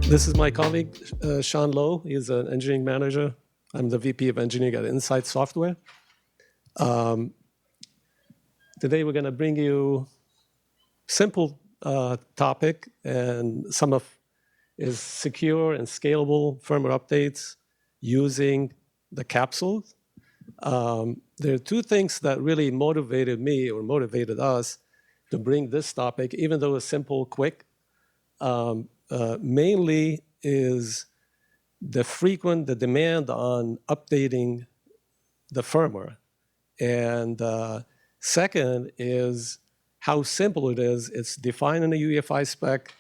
This is my colleague, Sean Lowe. He's an engineering manager. I'm the VP of engineering at Insyde Software. Today we're going to bring you simple topic, and some of is secure and scalable firmware updates using the capsules. There are two things that really motivated me or motivated us to bring this topic, even though it's simple, quick. Mainly is the demand on updating the firmware. And second is how simple it is. It's defined in the UEFI spec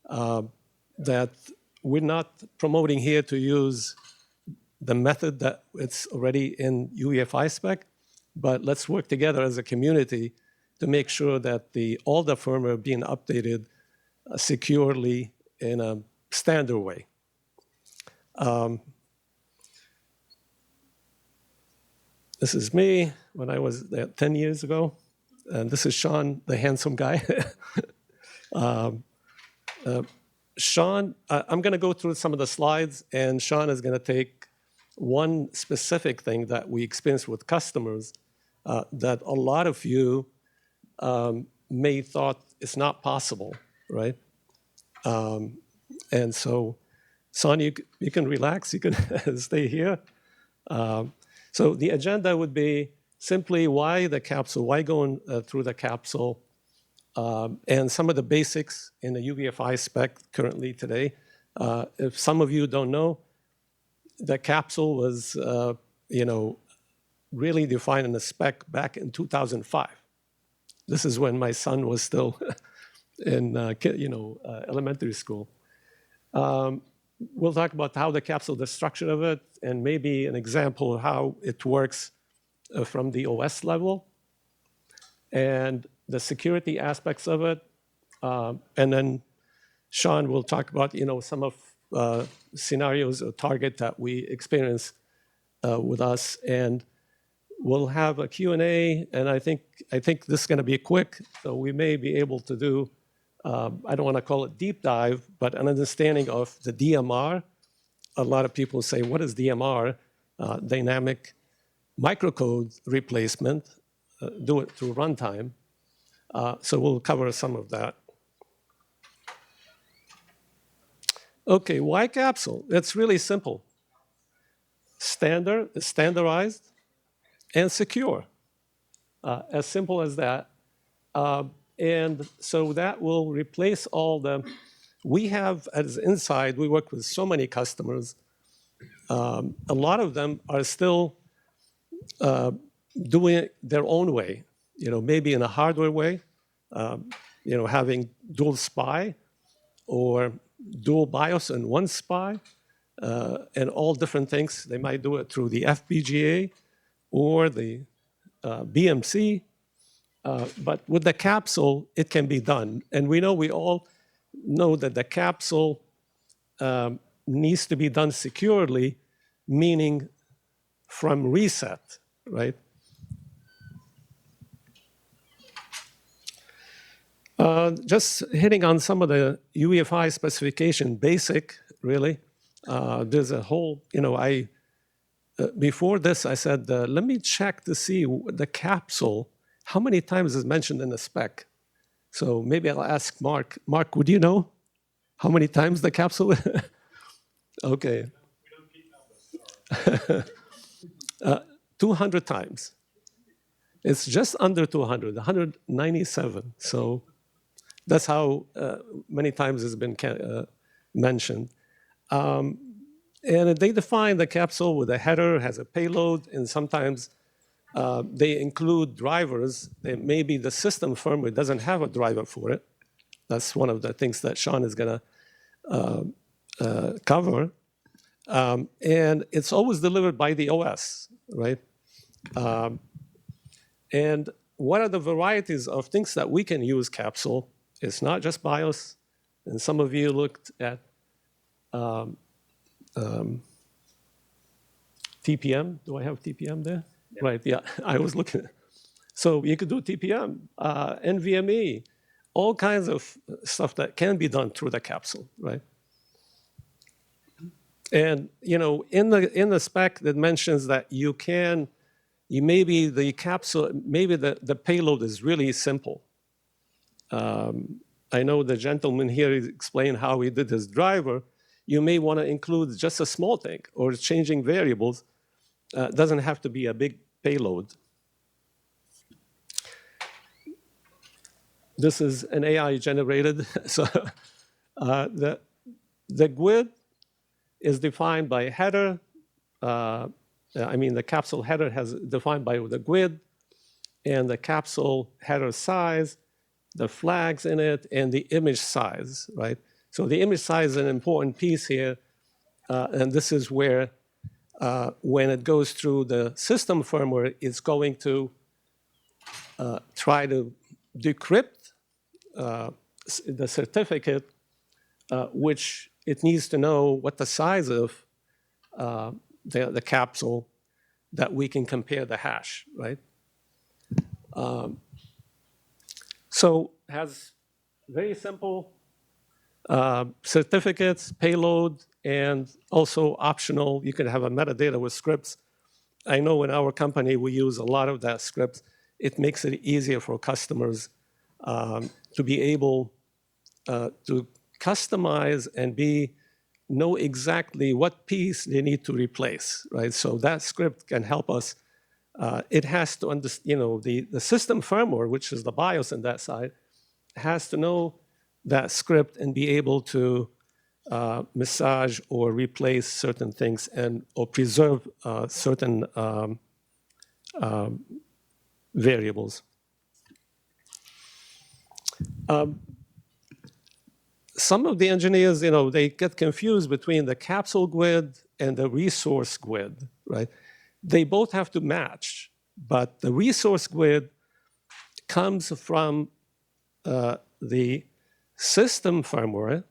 that we're not promoting here to use the method that it's already in UEFI spec, but let's work together as a community to make sure that all the firmware being updated securely in a standard way. This is me when I was there 10 years ago, and this is Sean, the handsome guy. Sean, I'm going to go through some of the slides, and Sean is going to take one specific thing that we experience with customers that a lot of you may thought it's not possible, right? And so, Sean, you can relax, you can stay here. So the agenda would be simply why the capsule, why going through the capsule, and some of the basics in the UEFI spec currently today. If some of you don't know, the capsule was, really defined in the spec back in 2005. This is when my son was still in, elementary school. We'll talk about how the capsule, the structure of it, and maybe an example of how it works from the OS level, and the security aspects of it. And then Sean will talk about, some of scenarios or target that we experience with us. And we'll have a Q&A, and I think this is going to be quick, so we may be able to do, I don't want to call it deep dive, but an understanding of the DMR. A lot of people say, what is DMR? Dynamic Microcode Replacement, do it through runtime. So we'll cover some of that. Okay, why capsule? It's really simple. Standardized, and secure. As simple as that. And so that will replace all we have as Insyde, we work with so many customers. A lot of them are still doing it their own way, maybe in a hardware way, having dual SPI or dual BIOS and one SPI, and all different things. They might do it through the FPGA or the BMC. But with the capsule, it can be done. And we all know that the capsule needs to be done securely, meaning from reset, right? Just hitting on some of the UEFI specification, basic, really. There's a whole, before this, I said, let me check to see the capsule, how many times is mentioned in the spec. So maybe I'll ask Mark. Mark, would you know how many times the capsule? Okay. We don't keep numbers. 200 times. It's just under 200, 197. So that's how many times it's been mentioned. And they define the capsule with a header, has a payload, and sometimes they include drivers. Maybe the system firmware doesn't have a driver for it. That's one of the things that Sean is going to cover. And it's always delivered by the OS, right? And what are the varieties of things that we can use capsule? It's not just BIOS. And some of you looked at TPM. Do I have TPM there? Yeah. Right, yeah, I was looking. So you could do TPM, NVMe, all kinds of stuff that can be done through the capsule, right? And in the spec that mentions that maybe the capsule, maybe the payload is really simple. I know the gentleman here explained how he did his driver. You may want to include just a small thing or changing variables. It doesn't have to be a big payload. This is an AI generated. So the GUID is defined by header. The capsule header has defined by the GUID and the capsule header size, the flags in it, and the image size, right? So the image size is an important piece here. And this is where, when it goes through the system firmware, it's going to try to decrypt the certificate, which it needs to know what the size of the capsule that we can compare the hash, right? So it has very simple certificates, payload, and also optional. You can have a metadata with scripts. I know in our company we use a lot of that script. It makes it easier for customers to be able to customize and know exactly what piece they need to replace, right? So that script can help us. It has to understand, the system firmware, which is the BIOS on that side, has to know that script and be able to massage or replace certain things or preserve certain variables. Some of the engineers, they get confused between the capsule GUID and the resource GUID, right? They both have to match, but the resource GUID comes from the system firmware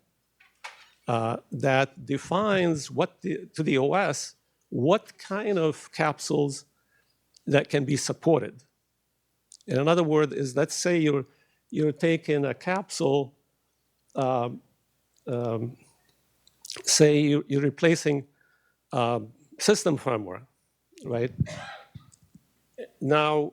that defines to the OS what kind of capsules that can be supported. In other words, let's say you're taking a capsule. Say you're replacing system firmware, right? Now,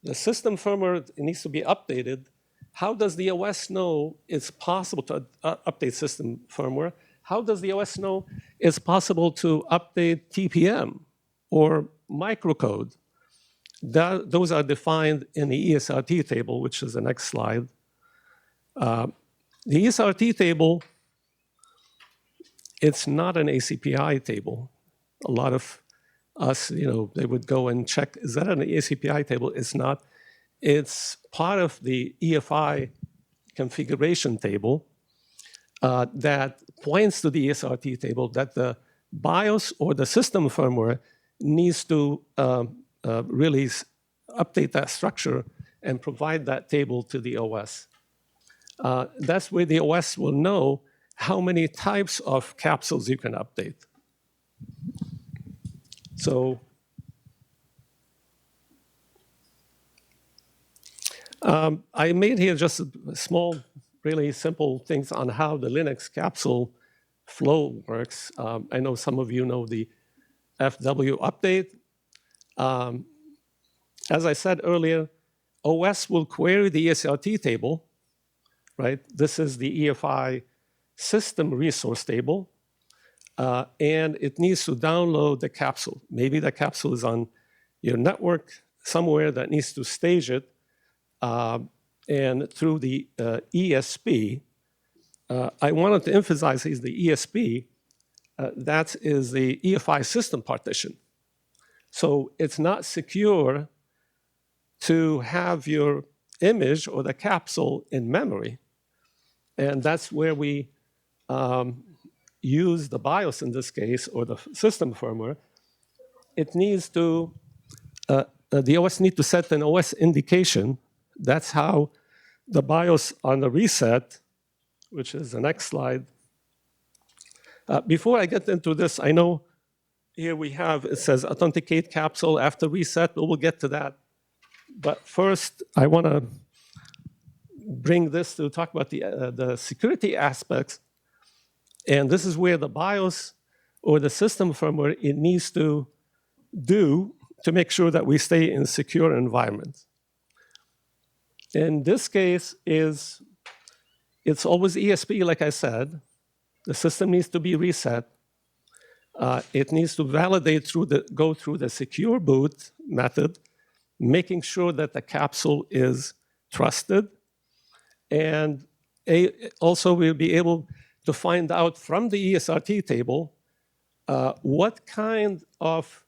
the system firmware needs to be updated. How does the OS know it's possible to update system firmware? How does the OS know it's possible to update TPM or microcode? Those are defined in the ESRT table, which is the next slide. The ESRT table, it's not an ACPI table. A lot of us, they would go and check, is that an ACPI table? It's not. It's part of the EFI configuration table that points to the ESRT table that the BIOS or the system firmware needs to really update that structure and provide that table to the OS. That's where the OS will know how many types of capsules you can update. So I made here just small, really simple things on how the Linux capsule flow works. I know some of you know the FW update. As I said earlier, OS will query the ESRT table, right? This is the EFI system resource table, and it needs to download the capsule. Maybe the capsule is on your network somewhere that needs to stage it, and through the ESP. I wanted to emphasize is the ESP, that is the EFI system partition. So it's not secure to have your image or the capsule in memory. And that's where we use the BIOS in this case, or the system firmware. It needs to, the OS needs to set an OS indication. That's how the BIOS on the reset, which is the next slide. Before I get into this, I know here we have, it says authenticate capsule after reset, but we'll get to that. But first, I want to bring this to talk about the security aspects. And this is where the BIOS or the system firmware it needs to do to make sure that we stay in secure environments. In this case, it's always ESP, like I said. The system needs to be reset. It needs to validate go through the secure boot method, making sure that the capsule is trusted. And also we'll be able to find out from the ESRT table what kind of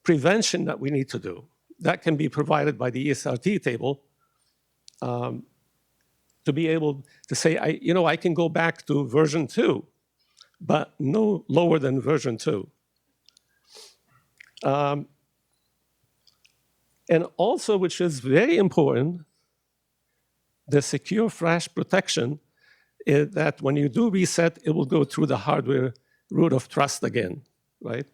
prevention that we need to do. That can be provided by the ESRT table to be able to say, I can go back to version 2, but no lower than version 2. And also, which is very important, the secure flash protection is that when you do reset, it will go through the hardware root of trust again, right?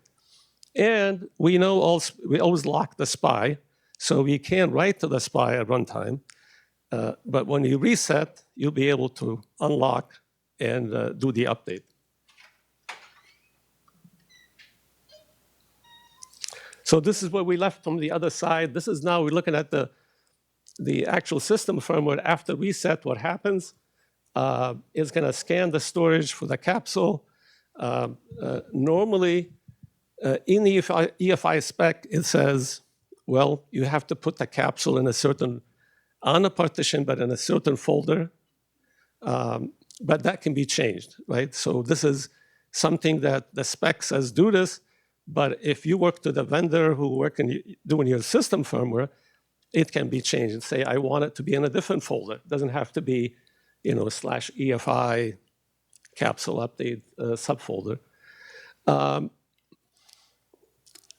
And we know also, we always lock the SPI, so we can write to the SPI at runtime. But when you reset, you'll be able to unlock and do the update. So this is what we left from the other side. This is now we're looking at the actual system firmware. After reset, what happens is going to scan the storage for the capsule. Normally, in the EFI spec, it says, well, you have to put the capsule in a certain, on a partition, but in a certain folder. But that can be changed, right? So this is something that the spec says do this, but if you work to the vendor who doing your system firmware, it can be changed and say, I want it to be in a different folder. It doesn't have to be, /EFI capsule update subfolder.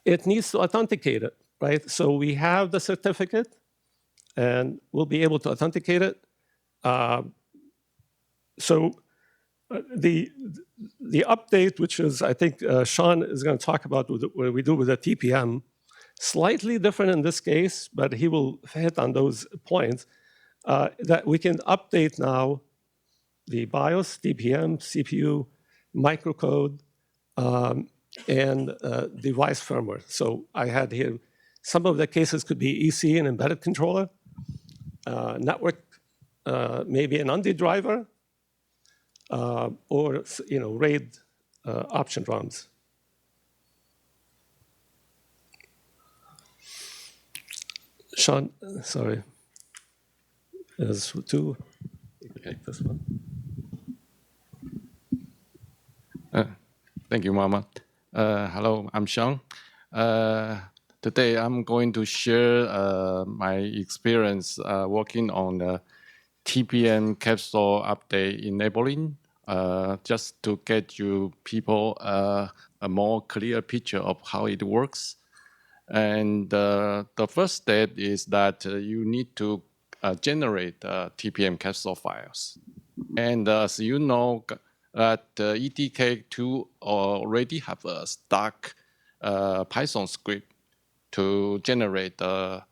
It needs to authenticate it, right? So we have the certificate, and we'll be able to authenticate it. So the update, which is, I think Sean is going to talk about what we do with the TPM, slightly different in this case, but he will hit on those points, that we can update now the BIOS, TPM, CPU, microcode, and device firmware. So I had here, some of the cases could be EC and embedded controller, network, maybe an UNDI driver, or RAID option ROMs. Sean, sorry. There's two. Okay, this one. Thank you, Mohamad. Hello, I'm Sean. Today I'm going to share my experience working on the TPM capsule update enabling, just to get you people a more clear picture of how it works. And the first step is that you need to generate TPM capsule files. And as you know, that ETK2 already have a stock Python script to generate the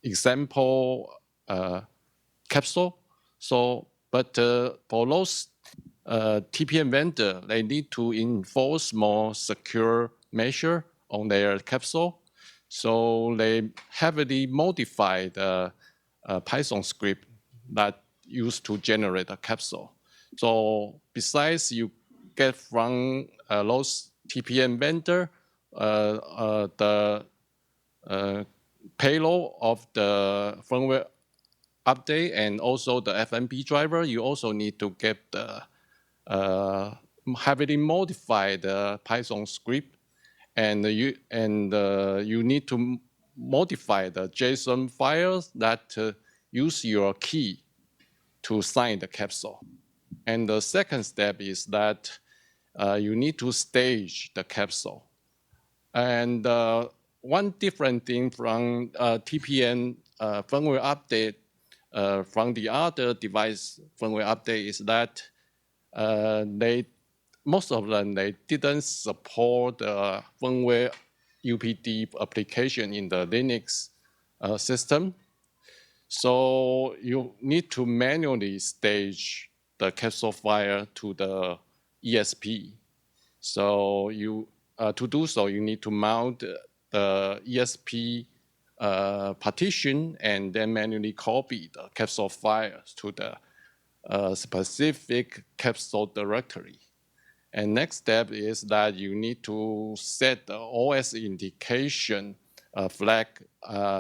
example capsule. So, but for those TPM vendor, they need to enforce more secure measure on their capsule. So they heavily modify the Python script that used to generate a capsule. So besides you get from those TPM vendor, the payload of the firmware update and also the FMP driver, you also need to get the heavily modified Python script, and you need to modify the JSON files that use your key to sign the capsule. And the second step is that you need to stage the capsule. And one different thing from TPM firmware update from the other device firmware update is that most of them, they didn't support firmware UPD application in the Linux system. So you need to manually stage the capsule file to the ESP. So to do so, you need to mount the ESP partition and then manually copy the capsule files to the specific capsule directory. And next step is that you need to set the OS indication flag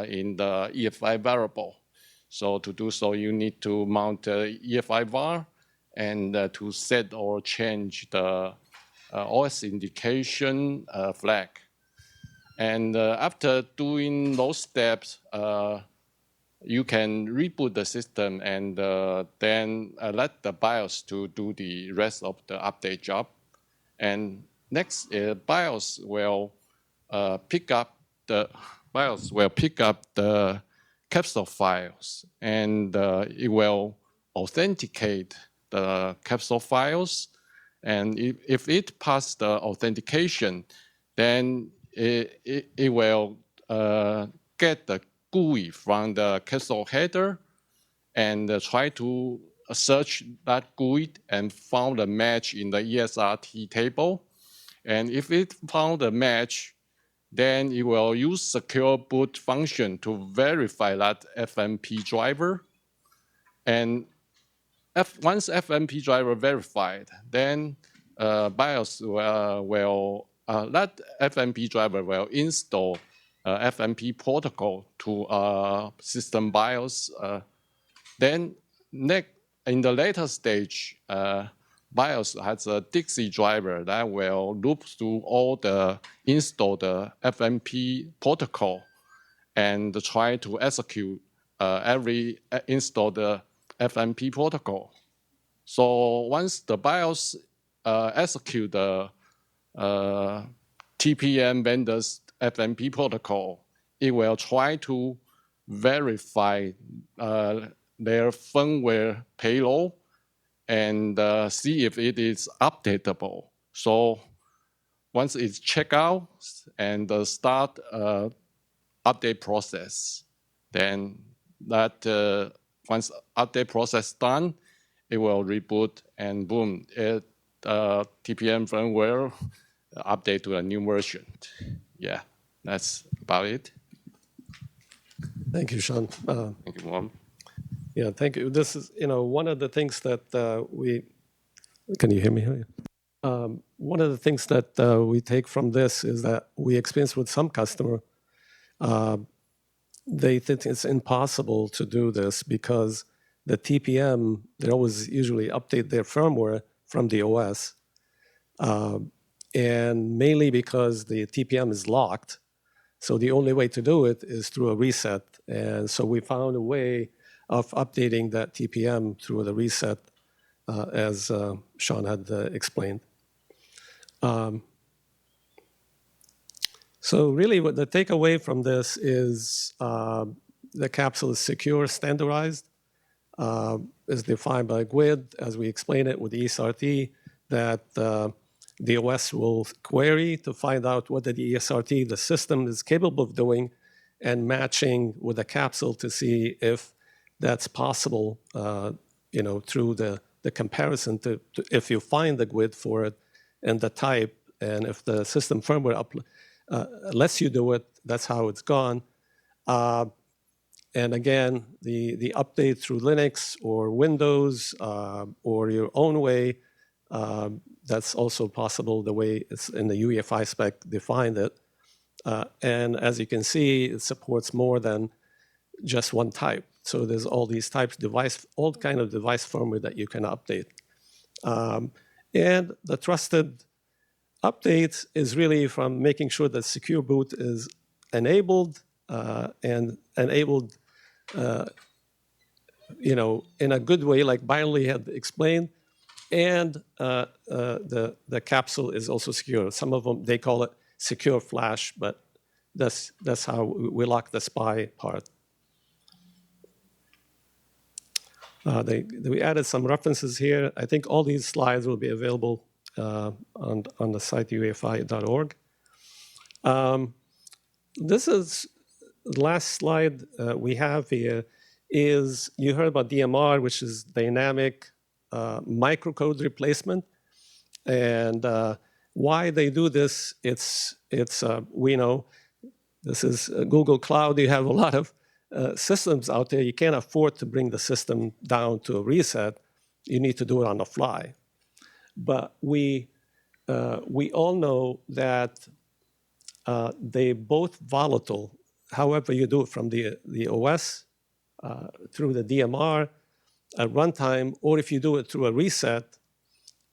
in the EFI variable. So to do so, you need to mount the EFI var and to set or change the OS indication flag. And after doing those steps, you can reboot the system and then let the BIOS to do the rest of the update job. And next, BIOS will pick up the capsule files, and it will authenticate the capsule files. And if it passes the authentication, then it will get the GUI from the capsule header and try to search that GUI and found a match in the ESRT table. And if it found a match, then it will use secure boot function to verify that FMP driver. And once FMP driver verified, then BIOS will that FMP driver will install FMP protocol to system BIOS. Then in the later stage, BIOS has a Dixie driver that will loop through all the installed FMP protocol and try to execute every installed FMP protocol. So once the BIOS execute the TPM vendor's FMP protocol, it will try to verify their firmware payload and see if it is updatable. So once it's checked out and start update process, then that once update process done, it will reboot and boom, TPM firmware update to a new version. Yeah, that's about it. Thank you, Sean. Thank you, Mom. Yeah, thank you. This is, one of the things that can you hear me? One of the things that we take from this is that we experience with some customer, they think it's impossible to do this because the TPM, they always usually update their firmware from the OS. And mainly because the TPM is locked. So the only way to do it is through a reset. And so we found a way of updating that TPM through the reset, as Sean had explained. So really what the takeaway from this is the capsule is secure, standardized, is defined by GUID, as we explain it with the ESRT, that the OS will query to find out what the ESRT, the system, is capable of doing and matching with the capsule to see if that's possible, through the comparison to if you find the GUID for it and the type, and if the system firmware lets you do it, that's how it's gone. And again, the update through Linux or Windows or your own way, that's also possible the way it's in the UEFI spec defined it. And as you can see, it supports more than just one type. So there's all these types, all kind of device firmware that you can update. And the trusted updates is really from making sure that secure boot is enabled and enabled, in a good way, like Byerly had explained. And the capsule is also secure. Some of them, they call it secure flash, but that's how we lock the SPI part. We added some references here. I think all these slides will be available on the site uefi.org. This is the last slide we have here is, you heard about DMR, which is dynamic microcode replacement. And Why they do this, we know this is Google Cloud. You have a lot of systems out there. You can't afford to bring the system down to a reset. You need to do it on the fly. But we all know that they both volatile. However you do it from the OS through the DMR at runtime, or if you do it through a reset,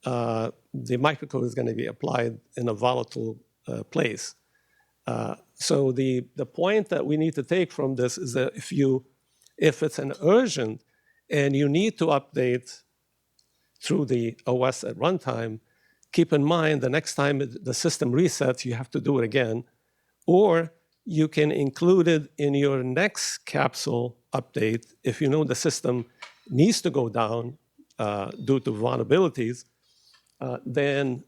the microcode is going to be applied in a volatile place. So the point that we need to take from this is that if it's an urgent and you need to update through the OS at runtime, keep in mind the next time the system resets, you have to do it again. Or you can include it in your next capsule update if you know the system needs to go down due to vulnerabilities. Then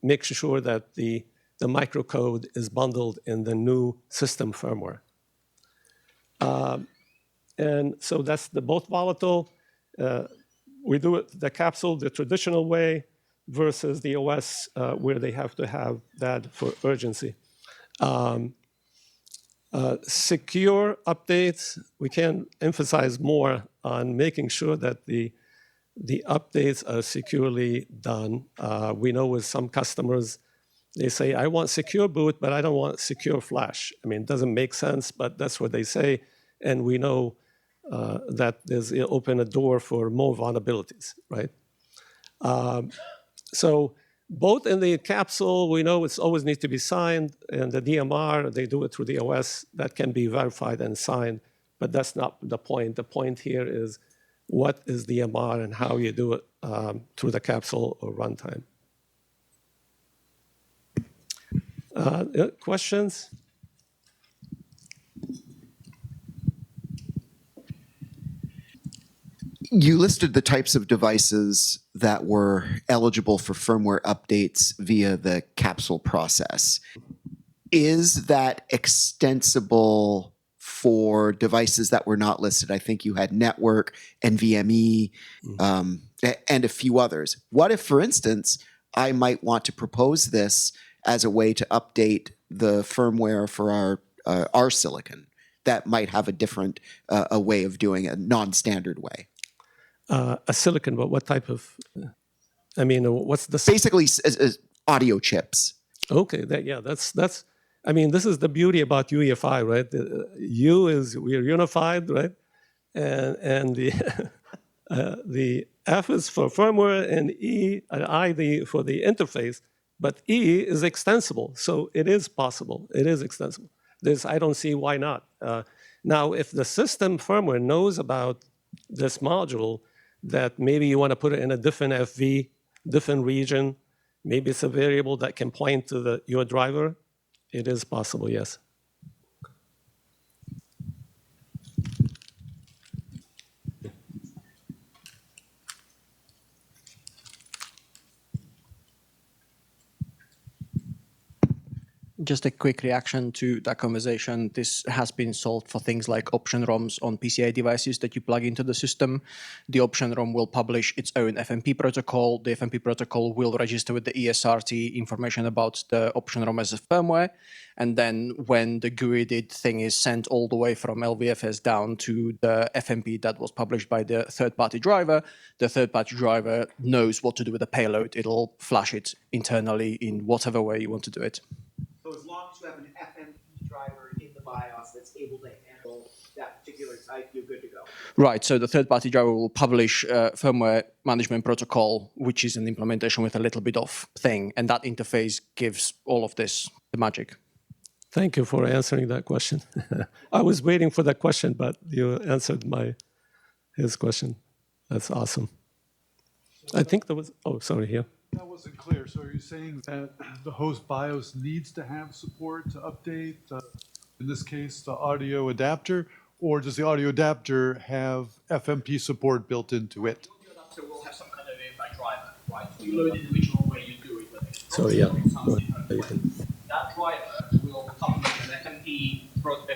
make sure that the microcode is bundled in the new system firmware. And so that's both volatile. We do it the capsule the traditional way versus the OS where they have to have that for urgency. Secure updates, we can emphasize more on making sure that the updates are securely done. We know with some customers, they say, I want secure boot, but I don't want secure flash. I mean, it doesn't make sense, but that's what they say. And we know that there's open a door for more vulnerabilities, right? So both in the capsule, we know it's always need to be signed, and the DMR, they do it through the OS. That can be verified and signed, but that's not the point. The point here is what is DMR and how you do it through the capsule or runtime. Questions? You listed the types of devices that were eligible for firmware updates via the capsule process. Is that extensible for devices that were not listed? I think you had network, NVMe, and a few others. What if, for instance, I might want to propose this as a way to update the firmware for our silicon that might have a different a way of doing it, a non-standard way? A silicon, but what type of? I mean, what's the? Basically, audio chips. Okay, that's. I mean, this is the beauty about UEFI, right? We're unified, right? And the F is for firmware, and I for the interface. But E is extensible, so it is possible. It is extensible. I don't see why not. Now, if the system firmware knows about this module, that maybe you want to put it in a different FV, different region, maybe it's a variable that can point to your driver, it is possible, yes. Just a quick reaction to that conversation. This has been solved for things like option ROMs on PCI devices that you plug into the system. The option ROM will publish its own FMP protocol. The FMP protocol will register with the ESRT information about the option ROM as a firmware. And then when the GUID thing is sent all the way from LVFS down to the FMP that was published by the third-party driver, the third-party driver knows what to do with the payload. It'll flash it internally in whatever way you want to do it. So as long as you have an FMP driver in the BIOS that's able to handle that particular type, you're good to go. Right, so the third-party driver will publish firmware management protocol, which is an implementation with a little bit of thing, and that interface gives all of this the magic. Thank you for answering that question. I was waiting for that question, but you answered his question. That's awesome. I think there was, oh, sorry, here. That wasn't clear. So are you saying that the host BIOS needs to have support to update, in this case, the audio adapter, or does the audio adapter have FMP support built into it? The audio adapter will have some kind of UEFI driver, right? You load it in whichever way you do it with it. Sorry, yeah. That driver will come with an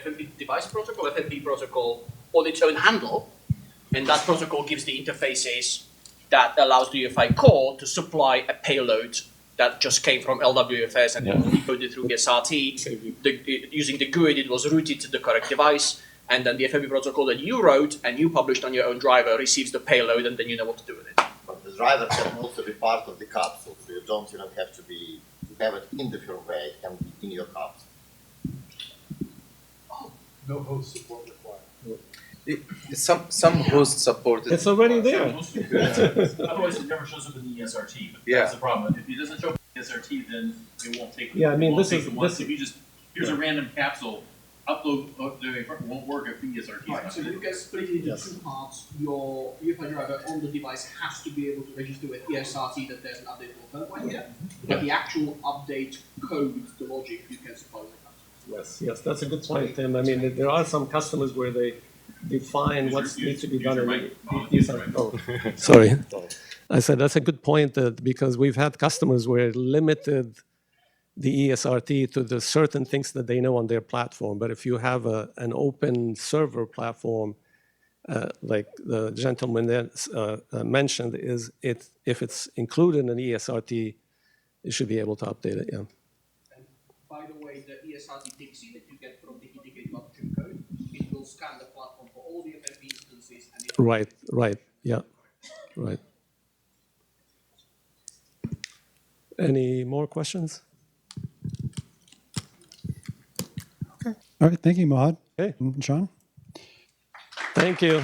FMP device protocol, FMP protocol on its own handle, and that protocol gives the interfaces that allows the UEFI core to supply a payload that just came from LWFS and it was decoded through SRT. Using the GUID, it was routed to the correct device, and then the FMP protocol that you wrote and you published on your own driver receives the payload, and then you know what to do with it. But the driver can also be part of the capsule, so you don't have to have it in the firmware, it can be in your capsule. No host support required. Some host support. It's already there. Otherwise, it never shows up in the ESRT. But that's the problem. If it doesn't show up in the ESRT, then it won't take. Yeah, I mean, If you just here's a random capsule, upload it won't work if the ESRT. Right, so you can split it into two parts. Your UEFI driver on the device has to be able to register with ESRT that there's an update for firmware here, but the actual update code, the logic, you can supply with the capsule. Yes, that's a good point, Tim. I mean, there are some customers where they define what needs to be done in the sorry. I said that's a good point because we've had customers where limited the ESRT to the certain things that they know on their platform. But if you have an open server platform, like the gentleman mentioned, if it's included in an ESRT, you should be able to update it. Yeah. And by the way, the ESRT Dixie that you get from the indicated option code, it will scan the platform for all the FMP instances. And it Right. Yeah. Right. Any more questions? All right, thank you, Mohamad. Okay. Sean? Thank you.